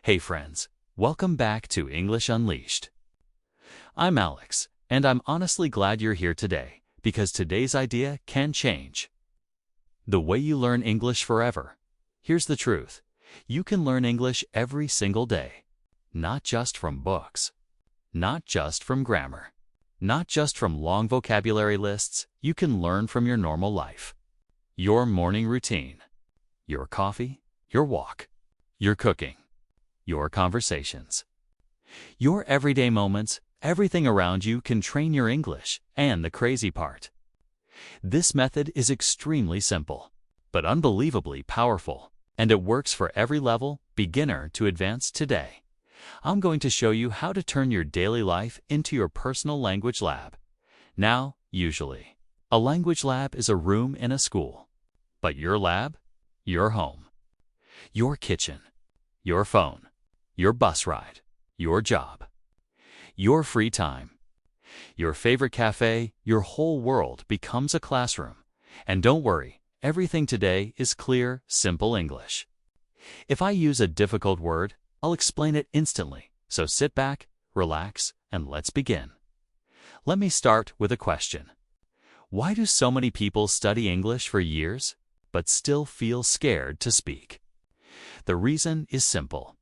Hey friends, welcome back to English Unleashed. I'm Alex, and I'm honestly glad you're here today because today's idea can change the way you learn English forever. Here's the truth. You can learn English every single day, not just from books, not just from grammar, not just from long vocabulary lists. You can learn from your normal life, your morning routine, your coffee, your walk, your cooking, your conversations, your everyday moments. Everything around you can train your English. And the crazy part, this method is extremely simple, but unbelievably powerful, and it works for every level, beginner to advanced. Today, I'm going to show you how to turn your daily life into your personal language lab. Now, usually, a language lab is a room in a school, but your lab, your home, your kitchen, your phone, your bus ride, your job, your free time, your favorite cafe, your whole world becomes a classroom. And don't worry, everything today is clear, simple English. If I use a difficult word, I'll explain it instantly. So sit back, relax, and let's begin. Let me start with a question. Why do so many people study English for years, but still feel scared to speak? The reason is simple.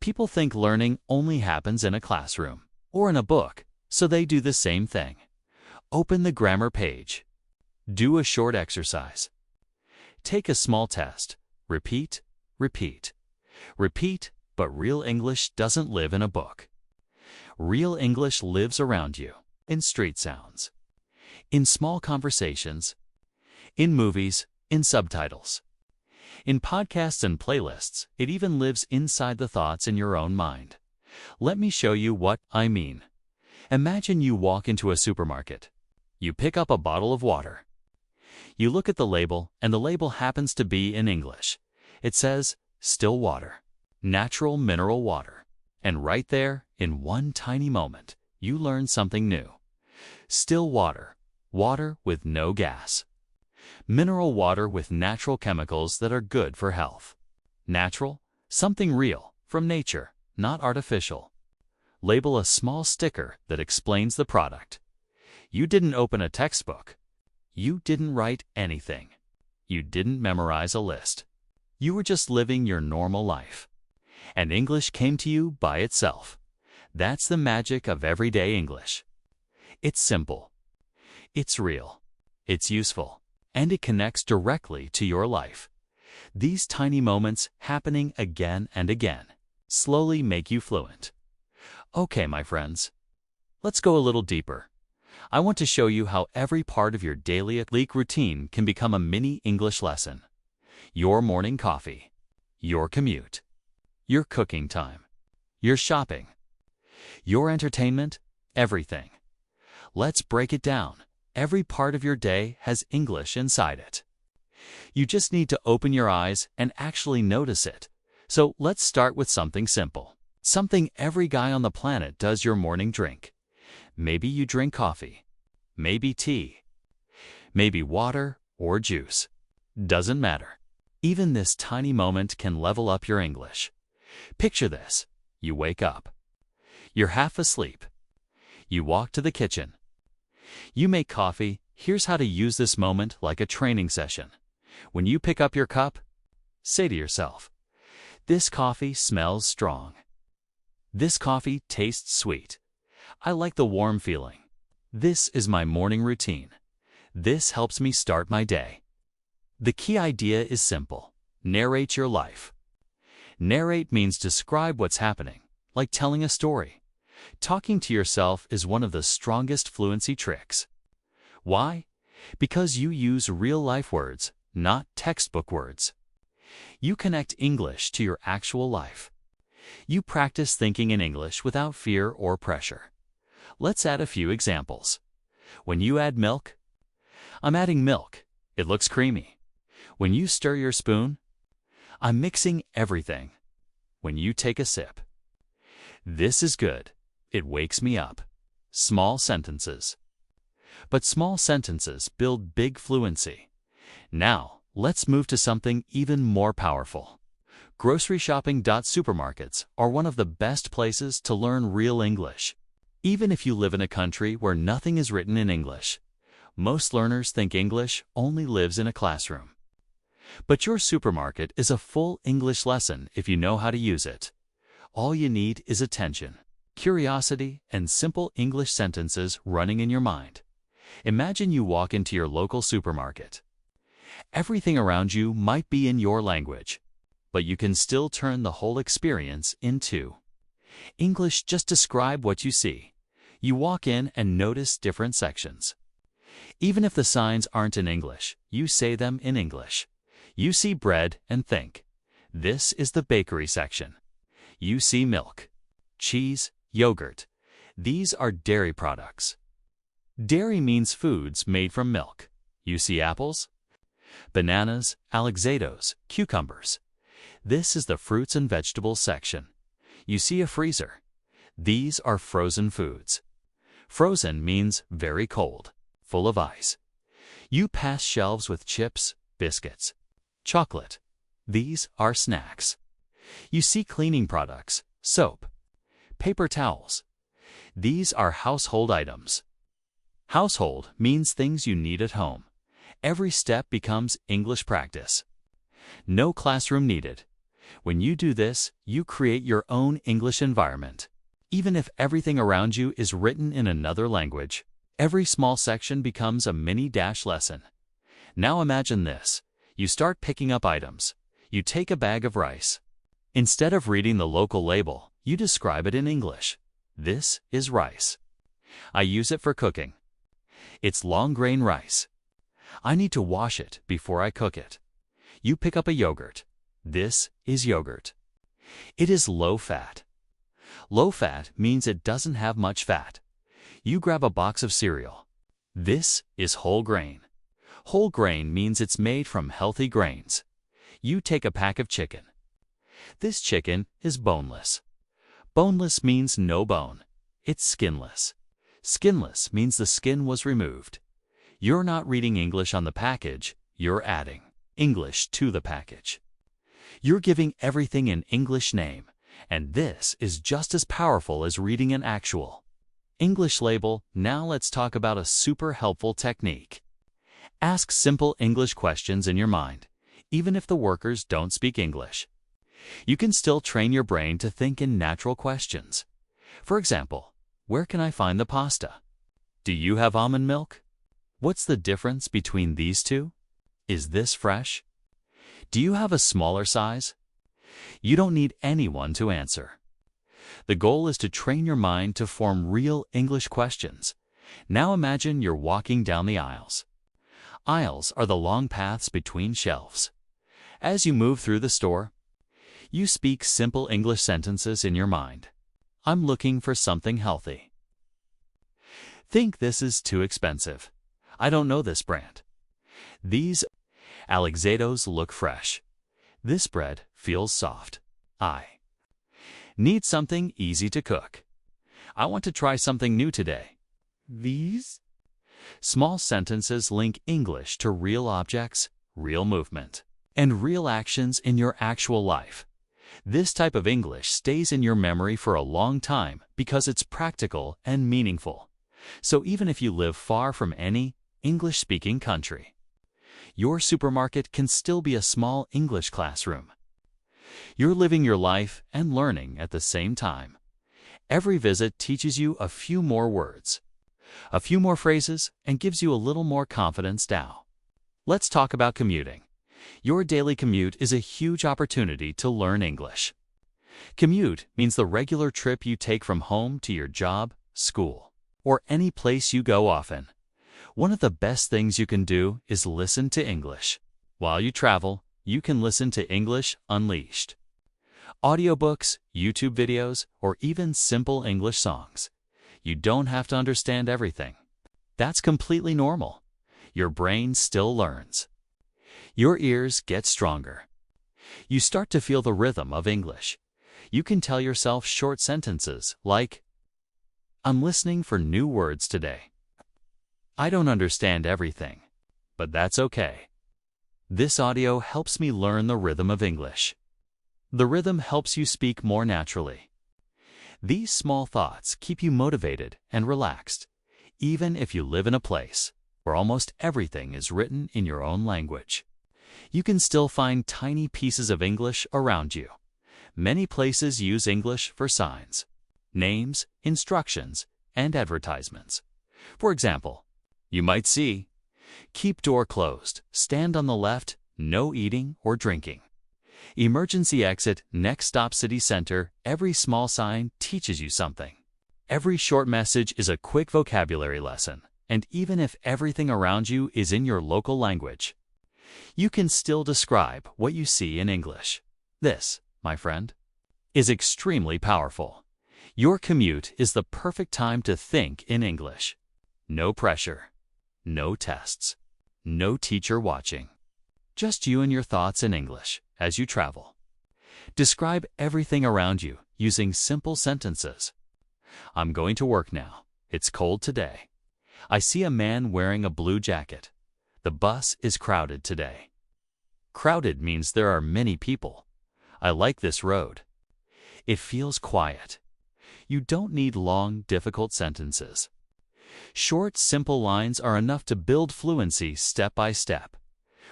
People think learning only happens in a classroom or in a book, so they do the same thing. Open the grammar page. Do a short exercise. Take a small test. Repeat, repeat, repeat, but real English doesn't live in a book. Real English lives around you, in street sounds, in small conversations, in movies, in subtitles, in podcasts and playlists. It even lives inside the thoughts in your own mind. Let me show you what I mean. Imagine you walk into a supermarket. You pick up a bottle of water. You look at the label, and the label happens to be in English. It says, still water, natural mineral water. And right there, in one tiny moment, you learn something new. Still water, water with no gas. Mineral water with natural chemicals that are good for health. Natural, something real, from nature, not artificial. Label a small sticker that explains the product. You didn't open a textbook. You didn't write anything. You didn't memorize a list. You were just living your normal life. And English came to you by itself. That's the magic of everyday English. It's simple. It's real. It's useful. And it connects directly to your life. These tiny moments happening again and again slowly make you fluent. Okay, my friends, let's go a little deeper. I want to show you how every part of your daily routine can become a mini English lesson. Your morning coffee, your commute, your cooking time, your shopping, your entertainment, everything. Let's break it down. Every part of your day has English inside it. You just need to open your eyes and actually notice it. So let's start with something simple. Something every guy on the planet does. Your morning drink. Maybe you drink coffee, maybe tea, maybe water or juice. Doesn't matter. Even this tiny moment can level up your English. Picture this. You wake up. You're half asleep. You walk to the kitchen. You make coffee. Here's how to use this moment like a training session. When you pick up your cup, say to yourself, this coffee smells strong. This coffee tastes sweet. I like the warm feeling. This is my morning routine. This helps me start my day. The key idea is simple. Narrate your life. Narrate means describe what's happening, like telling a story. Talking to yourself is one of the strongest fluency tricks. Why? Because you use real-life words, not textbook words. You connect English to your actual life. You practice thinking in English without fear or pressure. Let's add a few examples. When you add milk, I'm adding milk. It looks creamy. When you stir your spoon, I'm mixing everything. When you take a sip, this is good. It wakes me up. Small sentences. But small sentences build big fluency. Now, let's move to something even more powerful. Grocery shopping. Supermarkets are one of the best places to learn real English. Even if you live in a country where nothing is written in English, most learners think English only lives in a classroom. But your supermarket is a full English lesson if you know how to use it. All you need is attention, curiosity, and simple English sentences running in your mind. Imagine you walk into your local supermarket. Everything around you might be in your language, but you can still turn the whole experience into English. Just describe what you see. You walk in and notice different sections. Even if the signs aren't in English, you say them in English. You see bread and think, this is the bakery section. You see milk, cheese, yogurt. These are dairy products. Dairy means foods made from milk. You see apples, bananas, alexitos, cucumbers. This is the fruits and vegetables section. You see a freezer. These are frozen foods. Frozen means very cold, full of ice. You pass shelves with chips, biscuits, chocolate. These are snacks. You see cleaning products, soap, paper towels. These are household items. Household means things you need at home. Every step becomes English practice. No classroom needed. When you do this, you create your own English environment. Even if everything around you is written in another language, every small section becomes a mini lesson. Now imagine this. You start picking up items. You take a bag of rice. Instead of reading the local label, you describe it in English. This is rice. I use it for cooking. It's long-grain rice. I need to wash it before I cook it. You pick up a yogurt. This is yogurt. It is low-fat. Low-fat means it doesn't have much fat. You grab a box of cereal. This is whole grain. Whole grain means it's made from healthy grains. You take a pack of chicken. This chicken is boneless. Boneless means no bone. It's skinless. Skinless means the skin was removed. You're not reading English on the package, you're adding English to the package. You're giving everything an English name, and this is just as powerful as reading an actual English label. Now let's talk about a super helpful technique. Ask simple English questions in your mind, even if the workers don't speak English. You can still train your brain to think in natural questions. For example, where can I find the pasta? Do you have almond milk? What's the difference between these two? Is this fresh? Do you have a smaller size? You don't need anyone to answer. The goal is to train your mind to form real English questions. Now imagine you're walking down the aisles. Aisles are the long paths between shelves. As you move through the store, you speak simple English sentences in your mind. I'm looking for something healthy. Think this is too expensive. I don't know this brand. These alexitos look fresh. This bread feels soft. I need something easy to cook. I want to try something new today. These small sentences link English to real objects, real movement, and real actions in your actual life. This type of English stays in your memory for a long time because it's practical and meaningful. So even if you live far from any English-speaking country, your supermarket can still be a small English classroom. You're living your life and learning at the same time. Every visit teaches you a few more words, a few more phrases, and gives you a little more confidence now. Let's talk about commuting. Your daily commute is a huge opportunity to learn English. Commute means the regular trip you take from home to your job, school, or any place you go often. One of the best things you can do is listen to English. While you travel, you can listen to English Unleashed. Audiobooks, YouTube videos, or even simple English songs. You don't have to understand everything. That's completely normal. Your brain still learns. Your ears get stronger. You start to feel the rhythm of English. You can tell yourself short sentences like, I'm listening for new words today. I don't understand everything, but that's okay. This audio helps me learn the rhythm of English. The rhythm helps you speak more naturally. These small thoughts keep you motivated and relaxed, even if you live in a place where almost everything is written in your own language. You can still find tiny pieces of English around you. Many places use English for signs, names, instructions, and advertisements. For example, you might see, "Keep door closed, stand on the left, no eating or drinking." Emergency exit, next stop city center. Every small sign teaches you something. Every short message is a quick vocabulary lesson, and even if everything around you is in your local language, you can still describe what you see in English. This, my friend, is extremely powerful. Your commute is the perfect time to think in English. No pressure, no tests, no teacher watching. Just you and your thoughts in English as you travel. Describe everything around you using simple sentences. I'm going to work now. It's cold today. I see a man wearing a blue jacket. The bus is crowded today. Crowded means there are many people. I like this road. It feels quiet. You don't need long, difficult sentences. Short, simple lines are enough to build fluency step by step.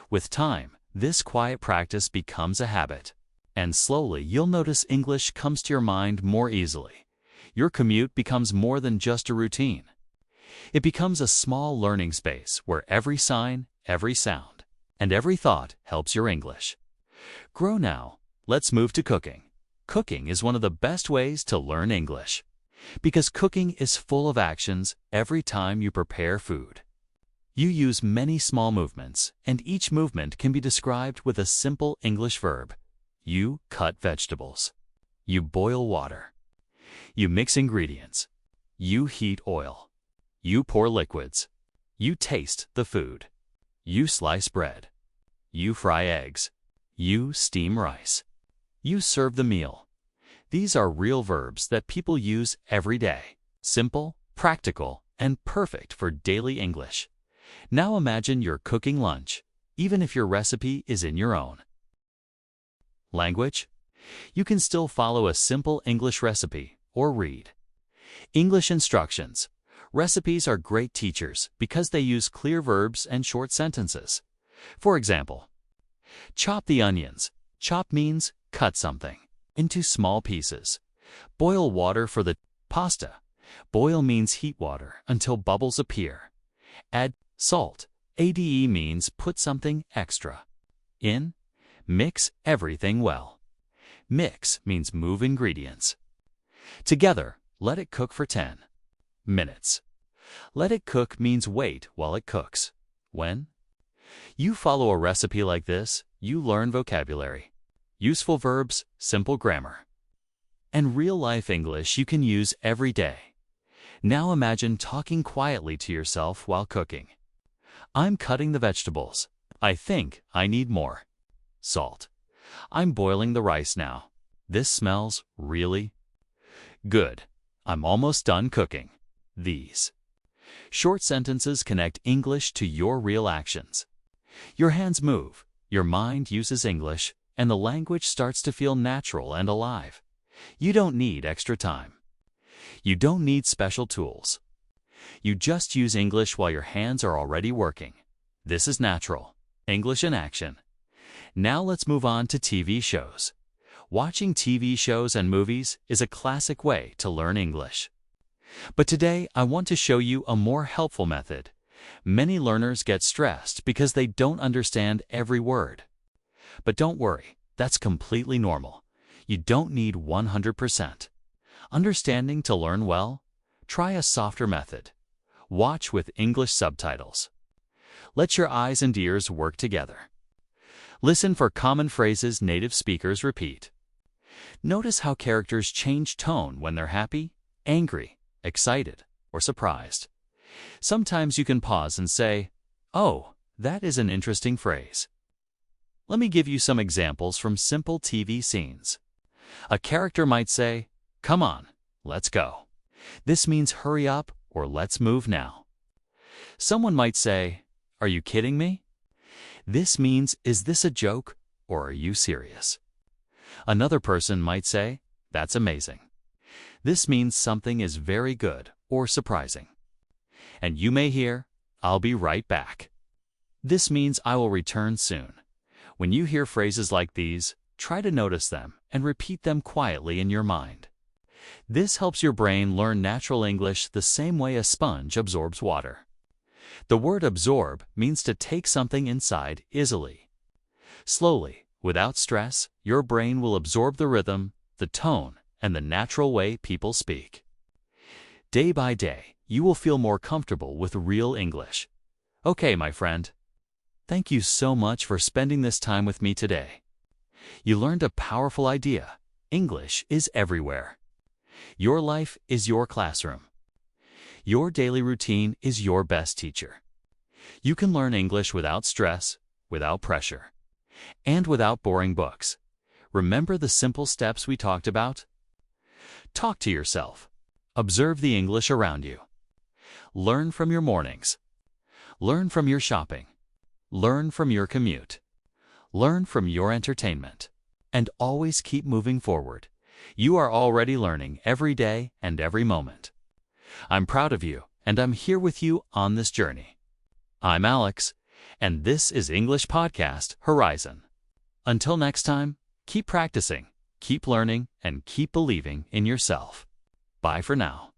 With time, this quiet practice becomes a habit, and slowly you'll notice English comes to your mind more easily. Your commute becomes more than just a routine. It becomes a small learning space where every sign, every sound, and every thought helps your English. Grow now. Let's move to cooking. Cooking is one of the best ways to learn English, because cooking is full of actions every time you prepare food. You use many small movements, and each movement can be described with a simple English verb. You cut vegetables. You boil water. You mix ingredients. You heat oil. You pour liquids. You taste the food. You slice bread. You fry eggs. You steam rice. You serve the meal. These are real verbs that people use every day. Simple, practical, and perfect for daily English. Now imagine you're cooking lunch, even if your recipe is in your own language. You can still follow a simple English recipe or read English instructions. Recipes are great teachers because they use clear verbs and short sentences. For example, chop the onions. Chop means cut something into small pieces. Boil water for the pasta. Boil means heat water until bubbles appear. Add salt. ADE means put something extra in. Mix everything well. Mix means move ingredients together. Let it cook for 10 minutes. Let it cook means wait while it cooks. When you follow a recipe like this, you learn vocabulary, useful verbs, simple grammar, and real-life English you can use every day. Now imagine talking quietly to yourself while cooking. I'm cutting the vegetables. I think I need more salt. I'm boiling the rice now. This smells really good. I'm almost done cooking. These short sentences connect English to your real actions. Your hands move, your mind uses English, and the language starts to feel natural and alive. You don't need extra time. You don't need special tools. You just use English while your hands are already working. This is natural. English in action. Now let's move on to TV shows. Watching TV shows and movies is a classic way to learn English. But today I want to show you a more helpful method. Many learners get stressed because they don't understand every word. But don't worry, that's completely normal. You don't need 100% understanding to learn well. Try a softer method. Watch with English subtitles. Let your eyes and ears work together. Listen for common phrases native speakers repeat. Notice how characters change tone when they're happy, angry, excited, or surprised. Sometimes you can pause and say, "Oh, that is an interesting phrase." Let me give you some examples from simple TV scenes. A character might say, "Come on, let's go." This means hurry up or let's move now. Someone might say, "Are you kidding me?" This means, is this a joke or are you serious? Another person might say, "That's amazing." This means something is very good or surprising. And you may hear, "I'll be right back." This means I will return soon. When you hear phrases like these, try to notice them and repeat them quietly in your mind. This helps your brain learn natural English the same way a sponge absorbs water. The word absorb means to take something inside easily. Slowly, without stress, your brain will absorb the rhythm, the tone, and the natural way people speak. Day by day, you will feel more comfortable with real English. Okay, my friend. Thank you so much for spending this time with me today. You learned a powerful idea. English is everywhere. Your life is your classroom. Your daily routine is your best teacher. You can learn English without stress, without pressure, and without boring books. Remember the simple steps we talked about? Talk to yourself. Observe the English around you. Learn from your mornings. Learn from your shopping. Learn from your commute. Learn from your entertainment. And always keep moving forward. You are already learning every day and every moment. I'm proud of you, and I'm here with you on this journey. I'm Alex, and this is English Podcast Horizon. Until next time, keep practicing, keep learning, and keep believing in yourself. Bye for now.